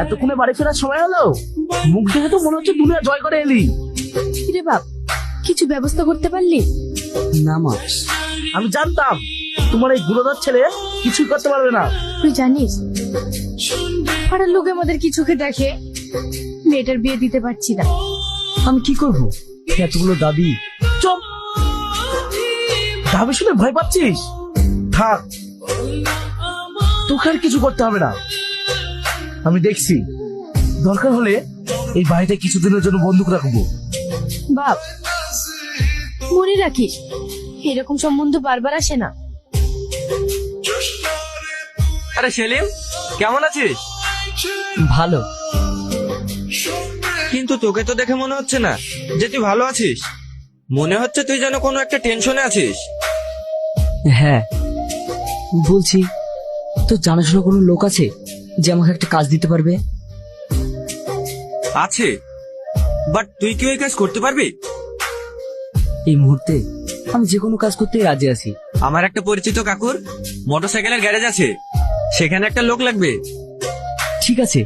এতক্ষণে বাড়ি ফেরার সময় হলো? মুখ দেখে তো মনে হচ্ছে দুনিয়া জয় করে এলি। রে বাপ, কিছু ব্যবস্থা করতে পারলি? না মা, আমি জানতাম তোমার এই গুণধর ছেলে কিছুই করতে পারবে না। তুই জানিস পাড়ার লোক আমাদের কি চোখে দেখে? মেয়েটার বিয়ে দিতে পারছি না। আমি কি করব? এতগুলো দাবি। চুপ! দাবি শুনে ভয় পাচ্ছিস? থাক, তোকে আর কিছু করতে হবে না। আমি দেখছি, দরকার হলে এই বাড়িটা কিছুদিনের জন্য বন্দুক রাখবো। বাপ, মনে রাখিস এরকম সম্বন্ধ বারবার আসে না। আরে সেলিম, কেমন আছিস? ভালো। কিন্তু তোকে তো দেখে মনে হচ্ছে না যে তুই ভালো আছিস। মনে হচ্ছে তুই যেন কোনো একটা টেনশনে আছিস। হ্যাঁ, বলছি তোর জানাশোনা কোনো লোক আছে যে আমাকে একটা কাজ দিতে পারবে? আছে, বাট তুই কি ওই কাজ করতে পারবি? এই মুহূর্তে আমি যে কোনো কাজ করতে রাজি আছি। আমার একটা পরিচিত কাকুর মোটরসাইকেলের গ্যারেজ আছে, সেখানে একটা লোক লাগবে। ঠিক আছে,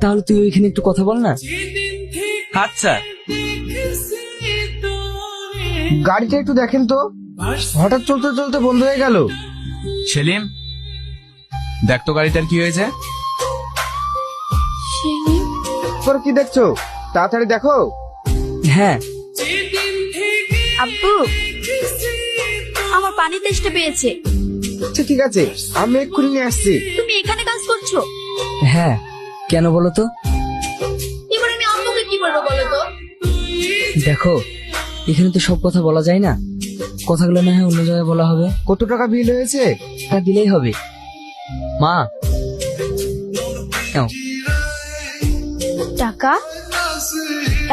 তাহলে তুই ওইখানে একটু কথা বল না। আচ্ছা। গাড়িটা একটু দেখেন তো, হঠাৎ চলতে চলতে বন্ধ হয়ে গেল। সেলিম, দেখ তো গাড়িটার কি হয়েছে। তোর কি দেখছো? তাড়াতাড়ি দেখো। হ্যাঁ, আব্বু, আমার পানি তেষ্টা পেয়েছে। আচ্ছা ঠিক আছে, আমি এক্ষুনি নিয়ে আসছি। তুমি এখানে কাজ করছো? হ্যাঁ, কেন বলো তো? এবার আমি আম্মুকে কি বলবো বলো তো? দেখো, এখানে তো সব কথা বলা যায় না, কথাগুলো না হয় অন্য জায়গায় বলা হবে। কত টাকা বিল হয়েছে? হ্যাঁ, দিলেই হবে। মা, নাও। টাকা?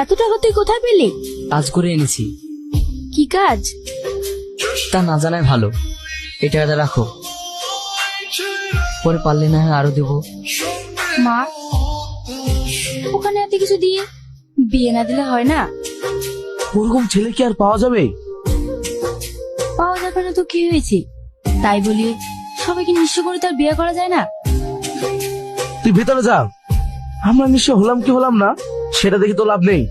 এত টাকা তুই কোথায় পেলি? কাজ করে এনেছি। কি কাজ? তা না জানাই ভালো। এটা এটা রাখো, পরে পারলে না হয় আরো দেবো। মা, ওখানে এত কিছু দিয়ে বিয়ে না দিলে হয় না? ওরকম ছেলে কি আর পাওয়া যাবে? পাওয়া যাবে না তো কি হয়েছে? তাই বলি সবাইকে নিঃস্ব করে তার বিয়ে করা যায় না? তুই ভেতরে যা, আমরা নিশ্চয় হলাম কি হলাম না সেটা দেখে তো লাভ নেই।